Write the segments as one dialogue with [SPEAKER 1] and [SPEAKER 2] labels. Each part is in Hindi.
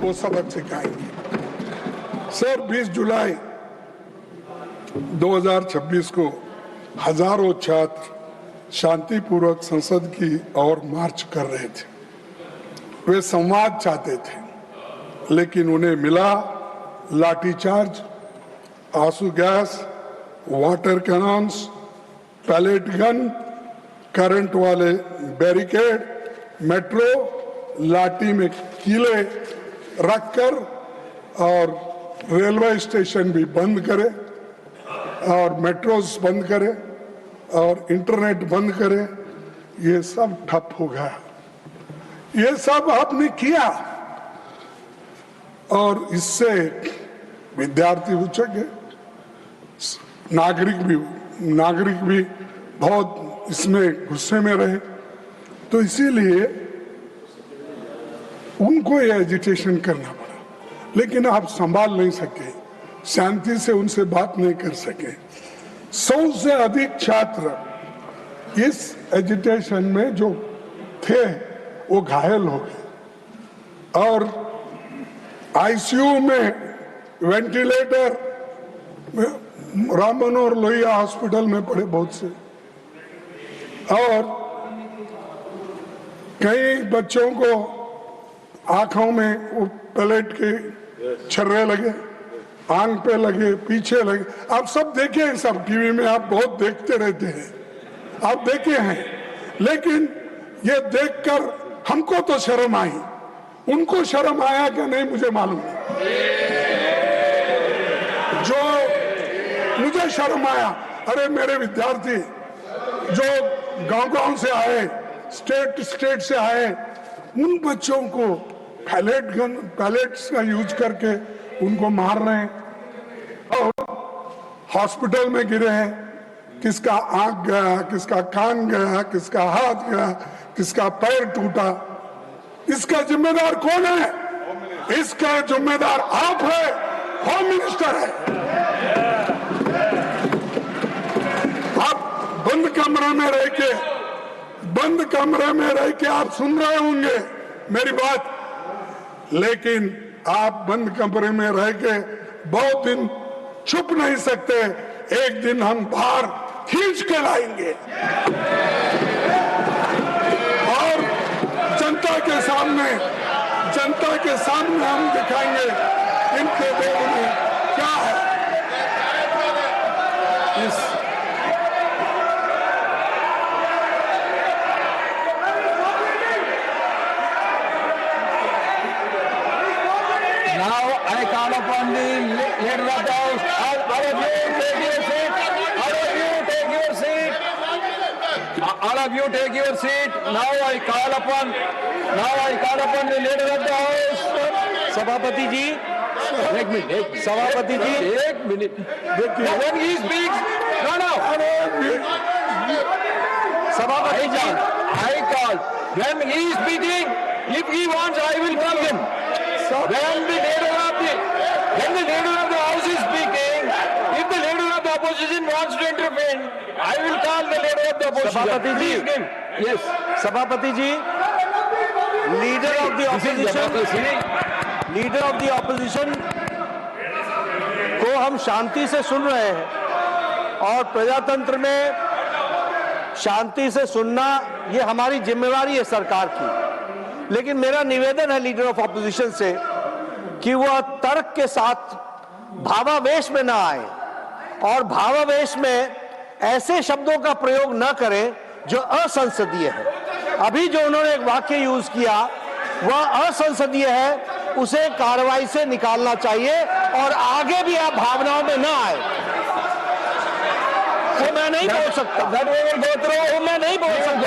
[SPEAKER 1] वो सबक सिखाएंगे। सर 20 जुलाई 2026 को हजारों छात्र शांतिपूर्वक संसद की ओर मार्च कर रहे थे। वे संवाद चाहते थे, लेकिन उन्हें मिला लाठीचार्ज, आंसू gas, water cannons, pellet gun, current वाले बैरिकेड, मेट्रो लाठी में कीले रखकर और रेलवे स्टेशन भी बंद करे और मेट्रोस बंद करे और इंटरनेट बंद करे। ये सब ठप हो गया। ये सब आपने किया और इससे विद्यार्थी उचक गए, नागरिक भी बहुत इसमें गुस्से में रहे। तो इसीलिए उनको ये एजिटेशन करना पड़ा, लेकिन आप संभाल नहीं सके, शांति से उनसे बात नहीं कर सके। 100 से अधिक छात्र इस एजिटेशन में जो थे वो घायल हो गए और आईसीयू में वेंटिलेटर राम मनोहर लोहिया हॉस्पिटल में पड़े बहुत से, और कई बच्चों को आंखों में वो पैलेट के छर्रे लगे, आंख पे लगे, पीछे लगे। आप सब देखे हैं, सब टीवी में आप बहुत देखते रहते हैं, आप देखे हैं। लेकिन ये देखकर हमको तो शर्म आई, उनको शर्म आया कि नहीं मुझे मालूम नहीं। जो मुझे शर्म आया, अरे मेरे विद्यार्थी जो गांव-गांव से आए, स्टेट से आए, उन बच्चों को पैलेट्स का यूज करके उनको मार रहे हैं और हॉस्पिटल में गिरे हैं। किसका आंख गया, किसका कान गया, किसका हाथ गया, किसका पैर टूटा। इसका जिम्मेदार कौन है? इसका जिम्मेदार आप है, होम मिनिस्टर है। आप बंद कमरे में रह के आप सुन रहे होंगे मेरी बात, लेकिन आप बंद कमरे में रह के बहुत दिन छुप नहीं सकते। एक दिन हम बाहर खींच के लाएंगे और जनता के सामने हम दिखाएंगे इनके दिल में क्या है।
[SPEAKER 2] Now I call upon the leader of the House. All of you take your seat. All of you take your seat. All of you take your seat. Now I call upon the leader of the House. सभापति जी, एक मिनट, सभापति जी, एक minute. When he speaks, no. सभापति जी, I call. When he is speaking, if he wants, I will call him. When the leader of the House is speaking, if the leader of the opposition wants to intervene, I will call the leader of the opposition. सभापति जी, yes, सभापति जी, leader of the opposition को हम शांति से सुन रहे हैं और प्रजातंत्र में शांति से सुनना ये हमारी जिम्मेवारी है सरकार की। लेकिन मेरा निवेदन है लीडर ऑफ ऑपोजिशन से कि वह तर्क के साथ भावावेश में ना आए और भावावेश में ऐसे शब्दों का प्रयोग न करें जो असंसदीय है। अभी जो उन्होंने एक वाक्य यूज किया वह असंसदीय है, उसे कार्रवाई से निकालना चाहिए और आगे भी आप भावनाओं में ना आए। वो मैं नहीं बोल सकता, मैं नहीं बोल सकता।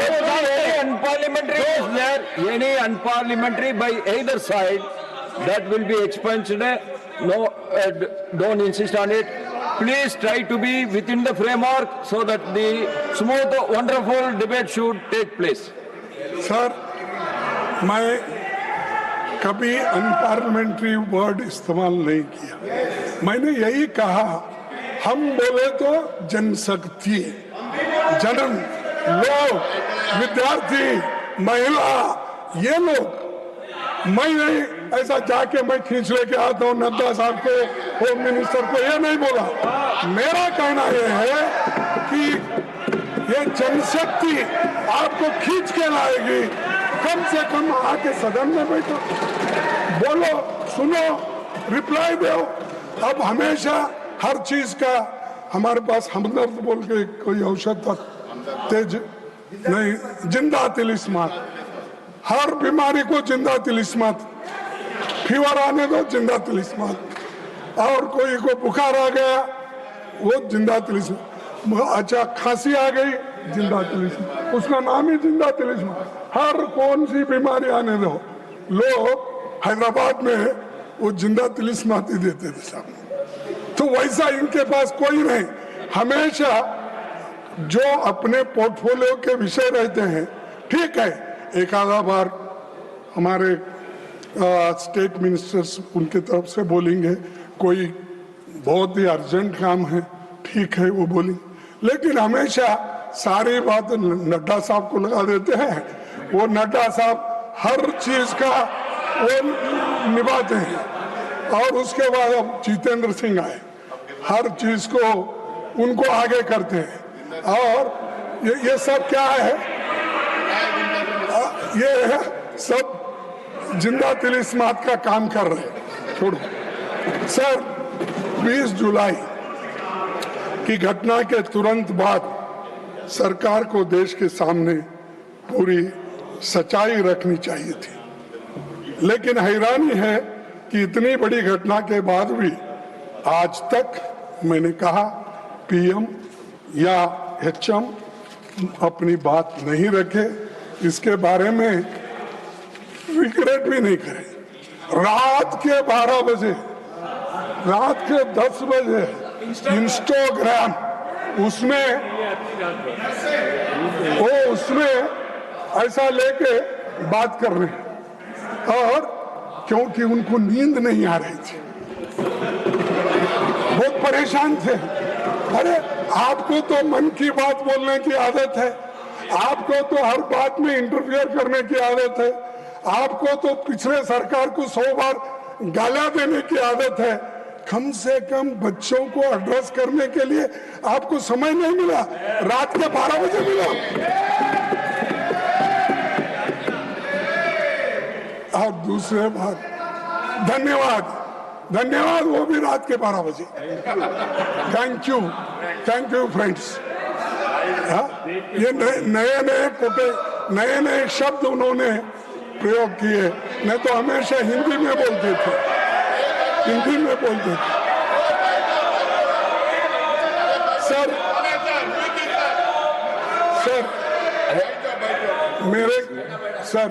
[SPEAKER 3] Any unparliamentary by either side that will be expunged. No, don't insist on it. Please try to be within the framework so that the smooth, wonderful debate should take place.
[SPEAKER 1] Sir, मैं कभी अनपार्लियामेंट्री वर्ड इस्तेमाल नहीं किया। मैंने यही कहा, हम बोले तो जनशक्ति, जन लोग, विद्यार्थी, महिला, ये लोग, मैं ऐसा जाके मैं खींच लेके आता हूँ नड्डा साहब को, होम मिनिस्टर को, ये नहीं बोला। मेरा कहना ये है कि ये जनशक्ति आपको खींच के लाएगी, कम से कम आके सदन में बैठो, बोलो, सुनो, रिप्लाई दो। अब हमेशा हर चीज का हमारे पास हमदर्द बोल के कोई औषध था, तेज नहीं, जिंदा तिलिस्मात, हर बीमारी को जिंदा तिलिस्मात, फीवर आने दो जिंदा तिलिस्मात, और कोई को बुखार आ गया वो जिंदा तिलिस्मात, अच्छा खांसी आ गई जिंदा तिलिस्मात, उसका नाम ही जिंदा तिलिस्मात। हर कौन सी बीमारी आने दो, लोग हैदराबाद में वो जिंदा तिलिस्मात ही देते थे साहब। तो वैसा इनके पास कोई नहीं, हमेशा जो अपने पोर्टफोलियो के विषय रहते हैं, ठीक है, एक आधा बार हमारे स्टेट मिनिस्टर्स उनके तरफ से बोलेंगे, कोई बहुत ही अर्जेंट काम है, ठीक है वो बोलेंगे, लेकिन हमेशा सारी बात नड्डा साहब को लगा देते हैं। वो नड्डा साहब हर चीज का वो निभाते हैं, और उसके बाद अब जितेंद्र सिंह आए, हर चीज को उनको आगे करते हैं, और ये सब क्या है, ये सब जिंदा तिलिस्मात का काम कर रहे हैं। छोड़ो सर, 20 जुलाई की घटना के तुरंत बाद सरकार को देश के सामने पूरी सच्चाई रखनी चाहिए थी, लेकिन हैरानी है कि इतनी बड़ी घटना के बाद भी आज तक मैंने कहा पीएम या एचएम अपनी बात नहीं रखे, इसके बारे में रिग्रेट भी नहीं करे। रात के 12 बजे, रात के 10 बजे इंस्टाग्राम उसमें ऐसा लेके बात कर रहे हैं, और क्योंकि उनको नींद नहीं आ रही थी, बहुत परेशान थे। अरे आपको तो मन की बात बोलने की आदत है, आपको तो हर बात में इंटरफियर करने की आदत है, आपको तो पिछले सरकार को 100 बार गालियां देने की आदत है, कम से कम बच्चों को एड्रेस करने के लिए आपको समय नहीं मिला, रात के 12 बजे मिला। और दूसरे बात, धन्यवाद, धन्यवाद, वो भी रात के 12 बजे। Thank you friends. ये नए शब्द उन्होंने प्रयोग किए, मैं तो हमेशा हिंदी में बोलते थे, हिंदी में बोलते थे। सर मेरे सर,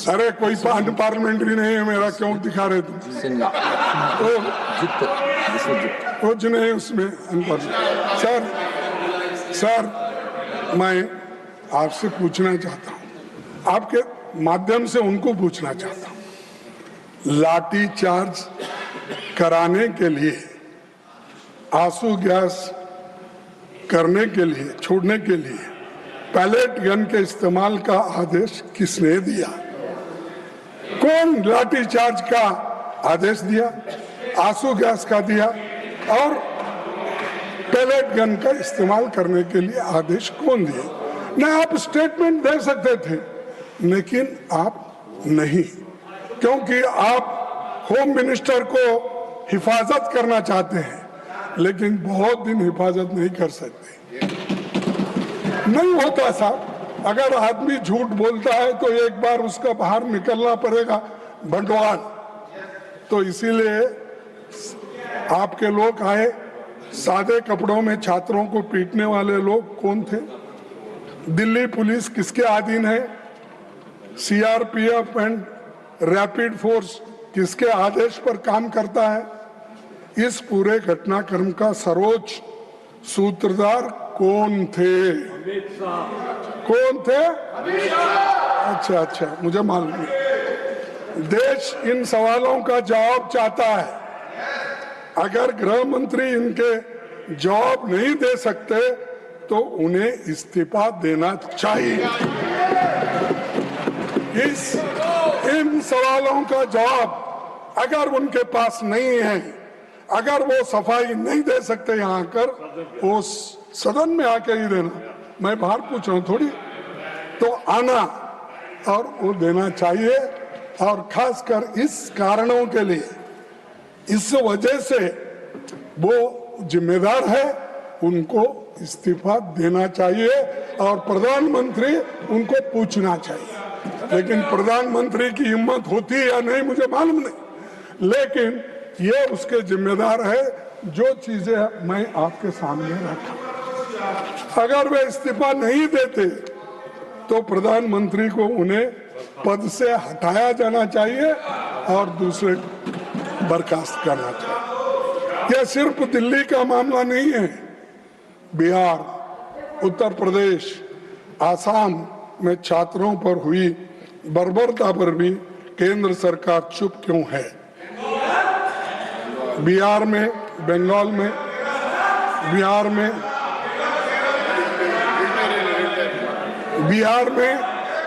[SPEAKER 1] अरे कोई पार्लियामेंट्री नहीं है मेरा, क्यों दिखा रहे तुम? कुछ नहीं उसमें। सर मैं आपसे पूछना चाहता हूँ, आपके माध्यम से उनको पूछना चाहता हूँ, लाठी चार्ज कराने के लिए, आंसू गैस करने के लिए, छोड़ने के लिए पैलेट गन के इस्तेमाल का आदेश किसने दिया? कौन लाठी चार्ज का आदेश दिया, आंसू गैस का दिया, और पैलेट गन का इस्तेमाल करने के लिए आदेश कौन दिया? न आप स्टेटमेंट दे सकते थे, लेकिन आप नहीं, क्योंकि आप होम मिनिस्टर को हिफाजत करना चाहते हैं, लेकिन बहुत दिन हिफाजत नहीं कर सकते। नहीं होता साहब, अगर आदमी झूठ बोलता है तो एक बार उसका बाहर निकलना पड़ेगा बंटवाल। तो इसीलिए आपके लोग आए, सादे कपड़ों में छात्रों को पीटने वाले लोग कौन थे? दिल्ली पुलिस किसके अधीन है? सीआरपीएफ एंड रैपिड फोर्स किसके आदेश पर काम करता है? इस पूरे घटनाक्रम का सर्वोच्च सूत्रधार कौन थे? कौन थे? अच्छा, मुझे मालूम है। देश इन सवालों का जवाब चाहता है। अगर गृह मंत्री इनके जवाब नहीं दे सकते तो उन्हें इस्तीफा देना चाहिए। इन सवालों का जवाब अगर उनके पास नहीं है, अगर वो सफाई नहीं दे सकते यहाँ आकर, वो सदन में आके ही देना, मैं बाहर पूछ रहा हूँ थोड़ी, तो आना और वो देना चाहिए। और खासकर इस कारणों के लिए, इस वजह से वो जिम्मेदार है, उनको इस्तीफा देना चाहिए और प्रधानमंत्री उनको पूछना चाहिए। लेकिन प्रधानमंत्री की हिम्मत होती है या नहीं मुझे मालूम नहीं, लेकिन ये उसके जिम्मेदार है जो चीजें मैं आपके सामने रखा। अगर वे इस्तीफा नहीं देते तो प्रधानमंत्री को उन्हें पद से हटाया जाना चाहिए और दूसरे बर्खास्त करना चाहिए। यह सिर्फ दिल्ली का मामला नहीं है, बिहार, उत्तर प्रदेश, आसाम में छात्रों पर हुई बर्बरता पर भी केंद्र सरकार चुप क्यों है? बिहार में, बंगाल में, बिहार में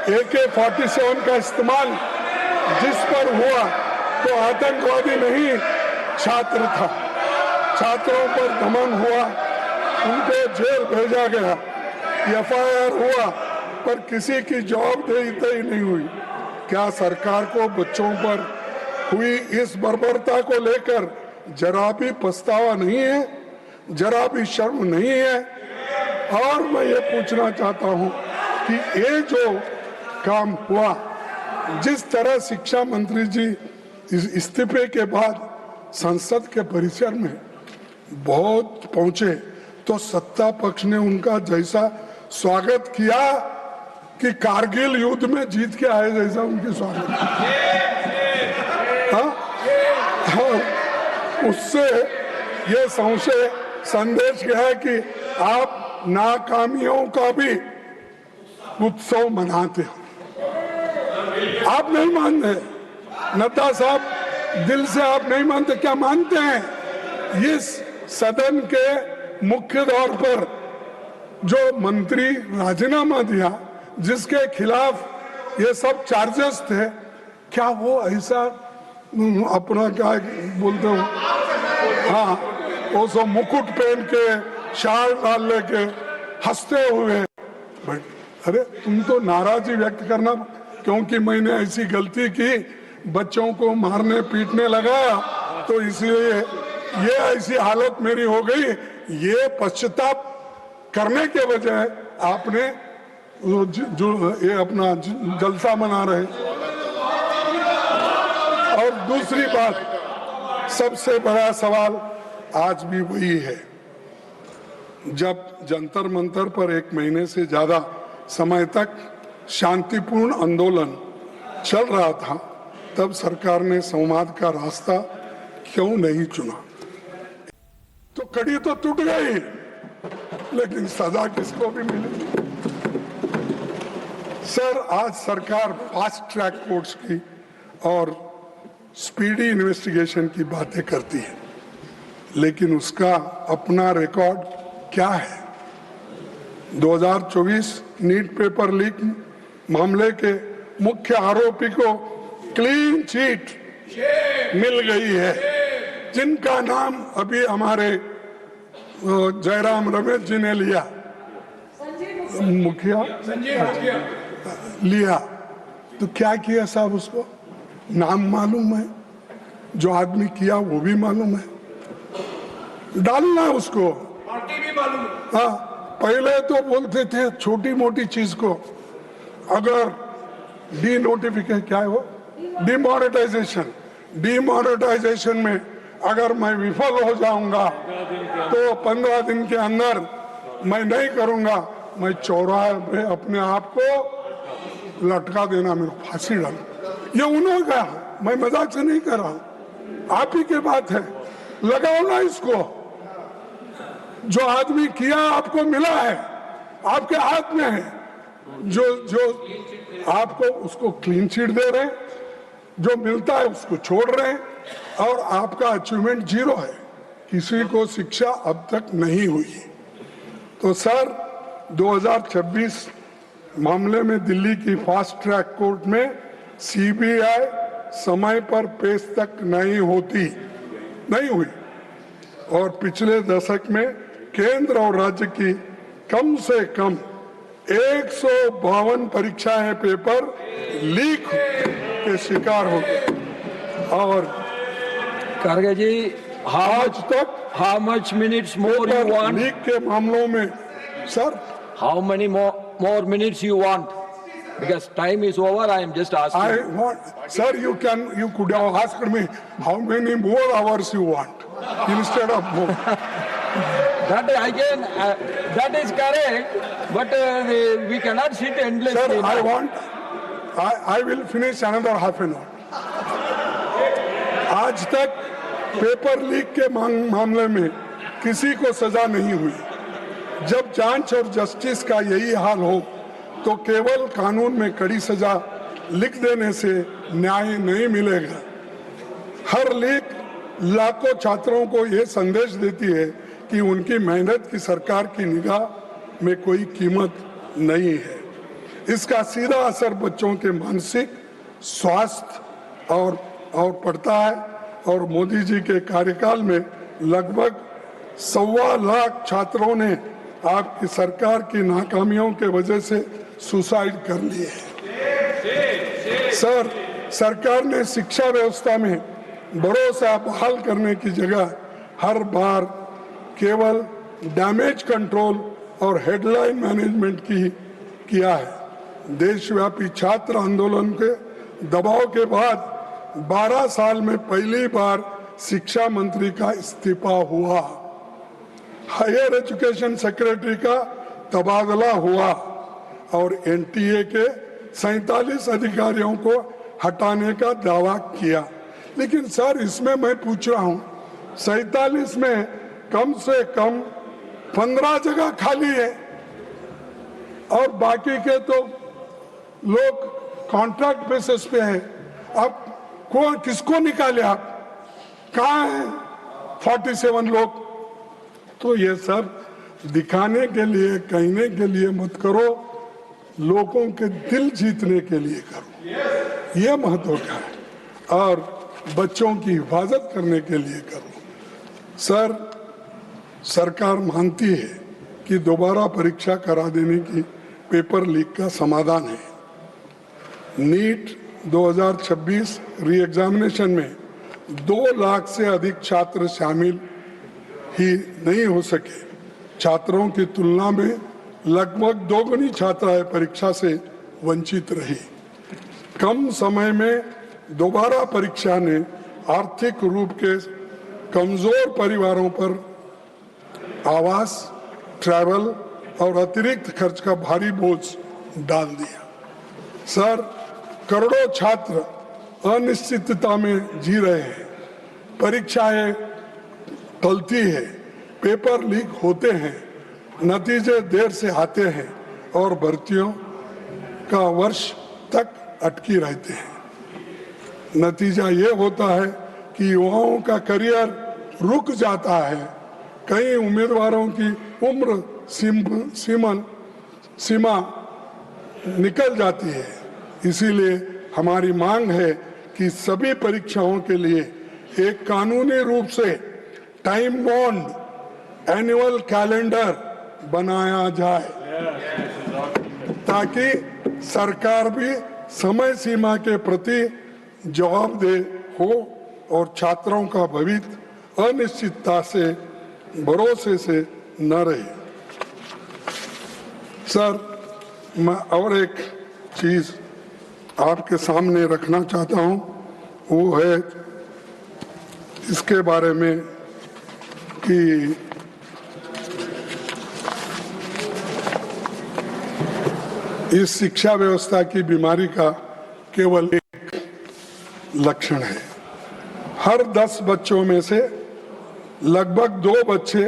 [SPEAKER 1] AK-47 का इस्तेमाल जिस पर हुआ तो आतंकवादी नहीं, छात्र था। छात्रों पर दमन हुआ, उनको जेल भेजा गया, FIR हुआ, पर किसी की जवाबदेही नहीं हुई। क्या सरकार को बच्चों पर हुई इस बर्बरता को लेकर जरा भी पछतावा नहीं है, जरा भी शर्म नहीं है? और मैं ये पूछना चाहता हूँ कि ये जो काम हुआ, जिस तरह शिक्षा मंत्री जी इस्तीफे के बाद संसद के परिसर में बहुत पहुंचे, तो सत्ता पक्ष ने उनका जैसा स्वागत किया कि कारगिल युद्ध में जीत के आए जैसा उनकी स्वागत। हाँ, उससे ये संदेश क्या है कि आप नाकामियों का भी उत्सव मनाते हो। आप नहीं मानते, नड्डा साहब, दिल से आप नहीं मानते, क्या मानते हैं? इस सदन के मुख्य तौर पर जो मंत्री राजीनामा दिया, जिसके खिलाफ ये सब चार्जेस थे, क्या वो ऐसा अपना क्या बोलते हो, हाँ, वो सब मुकुट पहन के, शाल डाल लेके हंसते हुए, अरे तुम तो नाराजगी व्यक्त करना क्योंकि मैंने ऐसी गलती की, बच्चों को मारने पीटने लगा, तो इसलिए ये ऐसी हालत मेरी हो गई। ये पश्चाताप करने के बजाय आपने जो ये अपना जलसा मना रहे। और दूसरी बात, सबसे बड़ा सवाल आज भी वही है। जब जंतर मंतर पर 1 महीने से ज्यादा समय तक शांतिपूर्ण आंदोलन चल रहा था, तब सरकार ने संवाद का रास्ता क्यों नहीं चुना? तो कड़ी तो टूट गई, लेकिन सजा किसको भी मिली? सर, आज सरकार फास्ट ट्रैक कोर्ट्स की और स्पीडी इन्वेस्टिगेशन की बातें करती है, लेकिन उसका अपना रिकॉर्ड क्या है? 2024 नीट पेपर लीक मामले के मुख्य आरोपी को क्लीन चिट मिल गई है, जिनका नाम अभी हमारे जयराम रमेश जी ने लिया, मुखिया लिया। तो क्या किया साहब? उसको नाम मालूम है, जो आदमी किया वो भी मालूम है, डालना उसको पार्टी भी मालूम है। हाँ, पहले तो बोलते थे छोटी मोटी चीज को, अगर डी नोटिफिकेशन, क्या है वो, डिमोनेटाइजेशन में अगर मैं विफल हो जाऊंगा तो 15 दिन के अंदर मैं नहीं करूंगा, मैं चौराहे पे अपने आप को लटका देना, मेरे फांसी डाल। ये उन्होंने कहा, मैं मजाक से नहीं कर रहा हूं, आप ही के बात है, लगाओ ना इसको। जो आदमी किया आपको मिला है, आपके हाथ में है, जो आपको उसको क्लीन चिट दे रहे हैं, जो मिलता है उसको छोड़ रहे हैं, और आपका अचीवमेंट 0 है, किसी को शिक्षा अब तक नहीं हुई। तो सर, 2026 मामले में दिल्ली की फास्ट ट्रैक कोर्ट में सीबीआई समय पर पेश तक नहीं हुई और पिछले दशक में केंद्र और राज्य की कम से कम 152 परीक्षाएं पेपर लीक के शिकार हो गए और
[SPEAKER 3] खड़गे जी,
[SPEAKER 1] आज तक
[SPEAKER 3] how much minutes more you
[SPEAKER 1] paper
[SPEAKER 3] want?
[SPEAKER 1] Leak के मामलों में sir
[SPEAKER 3] How many more minutes you want? Because time is over, I am just asking.
[SPEAKER 1] I want, sir, you could have asked me how many more hours you want instead of more.
[SPEAKER 3] That again, that is correct, but we cannot sit endlessly.
[SPEAKER 1] Sir, I will finish another half an hour. आज तक पेपर लीक के मामले में किसी को सजा नहीं हुई। जब जांच और जस्टिस का यही हाल हो तो केवल कानून में कड़ी सजा लिख देने से न्याय नहीं मिलेगा। हर लीक लाखों छात्रों को यह संदेश देती है कि उनकी मेहनत की सरकार की निगाह में कोई कीमत नहीं है। इसका सीधा असर बच्चों के मानसिक स्वास्थ्य और पड़ता है और मोदी जी के कार्यकाल में लगभग 1.25 लाख छात्रों ने आपकी सरकार की नाकामियों के वजह से सुसाइड कर लिए हैं। सर, सरकार ने शिक्षा व्यवस्था में भरोसा बहाल करने की जगह हर बार केवल डैमेज कंट्रोल और हेडलाइन मैनेजमेंट किया है। देशव्यापी छात्र आंदोलन के दबाव के बाद 12 साल में पहली बार शिक्षा मंत्री का इस्तीफा हुआ, हायर एजुकेशन सेक्रेटरी का तबादला हुआ और एनटीए के 47 अधिकारियों को हटाने का दावा किया। लेकिन सर, इसमें मैं पूछ रहा हूं, 47 में कम से कम 15 जगह खाली है और बाकी के तो लोग कॉन्ट्रैक्ट बेसिस पे हैं। अब किसको निकाले आप? कहाँ हैं 47 लोग? तो ये सब दिखाने के लिए, कहने के लिए मत करो, लोगों के दिल जीतने के लिए करो, ये महत्व का है, और बच्चों की हिफाजत करने के लिए करो। सर, सरकार मानती है कि दोबारा परीक्षा करा देने की पेपर लीक का समाधान है। नीट 2026 री एग्जामिनेशन में 2 लाख से अधिक छात्र शामिल ही नहीं हो सके। छात्रों की तुलना में लगभग दोगुनी छात्राएं परीक्षा से वंचित रही। कम समय में दोबारा परीक्षा ने आर्थिक रूप के कमजोर परिवारों पर आवास, ट्रैवल और अतिरिक्त खर्च का भारी बोझ डाल दिया। सर, करोड़ों छात्र अनिश्चितता में जी रहे हैं, परीक्षाएं टलती है, पेपर लीक होते हैं, नतीजे देर से आते हैं और भर्तियों का वर्ष तक अटकी रहते हैं। नतीजा ये होता है कि युवाओं का करियर रुक जाता है, कई उम्मीदवारों की उम्र सीमा निकल जाती है। इसीलिए हमारी मांग है कि सभी परीक्षाओं के लिए एक कानूनी रूप से टाइम बॉन्ड एनुअल कैलेंडर बनाया जाए ताकि सरकार भी समय सीमा के प्रति जवाबदेह हो और छात्रों का भविष्य अनिश्चितता से, भरोसे से न रहे। सर, मैं और एक चीज आपके सामने रखना चाहता हूं, वो है इसके बारे में कि इस शिक्षा व्यवस्था की बीमारी का केवल एक लक्षण है। हर 10 बच्चों में से लगभग 2 बच्चे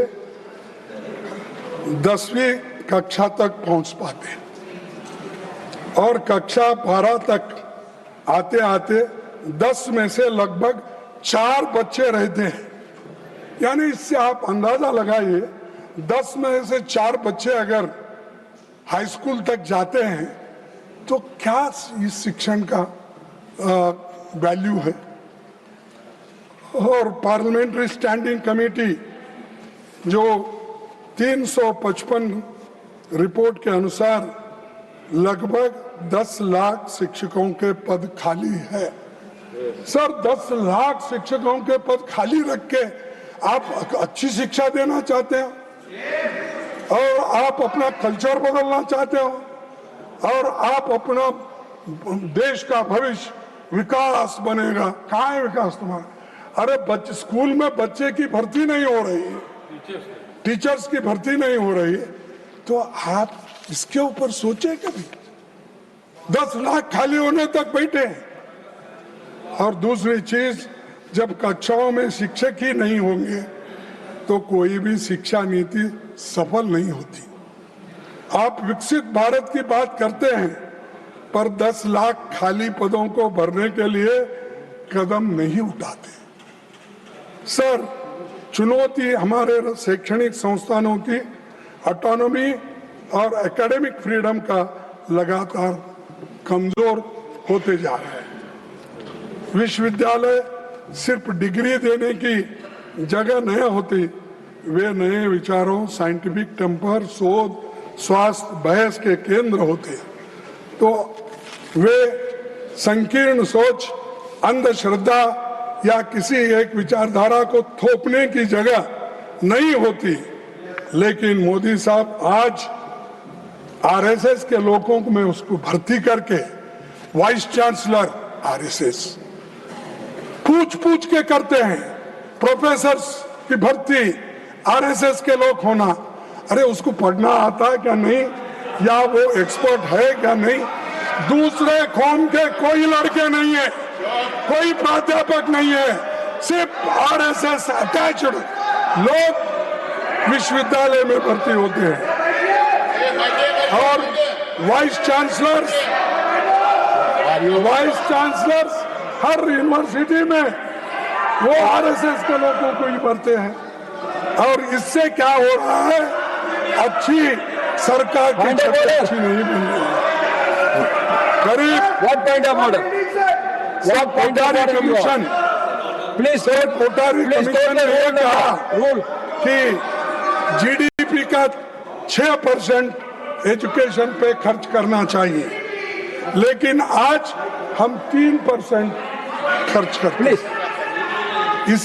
[SPEAKER 1] 10वीं कक्षा तक पहुंच पाते हैं और कक्षा 12 तक आते आते 10 में से लगभग 4 बच्चे रहते हैं। यानी इससे आप अंदाजा लगाइए, 10 में से 4 बच्चे अगर हाई स्कूल तक जाते हैं तो क्या इस शिक्षण का वैल्यू है। और पार्लियामेंट्री स्टैंडिंग कमेटी जो 355 रिपोर्ट के अनुसार लगभग 10 लाख शिक्षकों के पद खाली है। सर 10 लाख शिक्षकों के पद खाली रख के आप अच्छी शिक्षा देना चाहते हो और आप अपना कल्चर बदलना चाहते हो और आप अपना देश का भविष्य विकास बनेगा। कहाँ है विकास तुम्हारा? अरे बच्चे स्कूल में बच्चे की भर्ती नहीं हो रही है, टीचर्स की भर्ती नहीं हो रही है, तो आप इसके ऊपर सोचे कभी? 10 लाख खाली होने तक बैठे हैं। और दूसरी चीज, जब कक्षाओं में शिक्षक ही नहीं होंगे तो कोई भी शिक्षा नीति सफल नहीं होती। आप विकसित भारत की बात करते हैं पर 10 लाख खाली पदों को भरने के लिए कदम नहीं उठाते। सर चुनौती हमारे शैक्षणिक संस्थानों की ऑटोनॉमी और एकेडमिक फ्रीडम का लगातार कमजोर होते जा रहा है। विश्वविद्यालय सिर्फ डिग्री देने की जगह नहीं होती, वे नए विचारों, साइंटिफिक टेम्पर, शोध, स्वास्थ्य, बहस के केंद्र होते। तो वे संकीर्ण सोच, अंधश्रद्धा या किसी एक विचारधारा को थोपने की जगह नहीं होती। लेकिन मोदी साहब आज आरएसएस के लोगों को में उसको भर्ती करके वाइस चांसलर आरएसएस पूछ के करते हैं। प्रोफेसर्स की भर्ती आरएसएस के लोग होना, अरे उसको पढ़ना आता है क्या नहीं, या वो एक्सपर्ट है क्या नहीं? दूसरे कौम के कोई लड़के नहीं है, कोई प्राध्यापक नहीं है, सिर्फ आरएसएस अटैच्ड लोग विश्वविद्यालय में भर्ती होते हैं। और वाइस चांसलर्स हर यूनिवर्सिटी में वो आरएसएस के लोगों को ही भरते हैं। और इससे क्या हो रहा है, अच्छी सरकार की छवि अच्छी नहीं बन रही है। करीब
[SPEAKER 3] What point of order? What point of order you
[SPEAKER 1] commission
[SPEAKER 3] want? Please state.
[SPEAKER 1] Kotari
[SPEAKER 3] Please
[SPEAKER 1] commission
[SPEAKER 3] state the
[SPEAKER 1] ने
[SPEAKER 3] rule
[SPEAKER 1] कहा
[SPEAKER 3] now. Rule.
[SPEAKER 1] कि जीडीपी का 6% एजुकेशन पे खर्च करना चाहिए, लेकिन आज हम 3% खर्च करते हैं। इस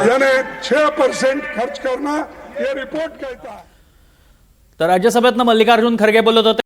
[SPEAKER 1] यानी 6% खर्च करना, ये रिपोर्ट कहता है।
[SPEAKER 4] तर राज्यसभेतनं मल्लिकार्जुन खरगे बोलत होते.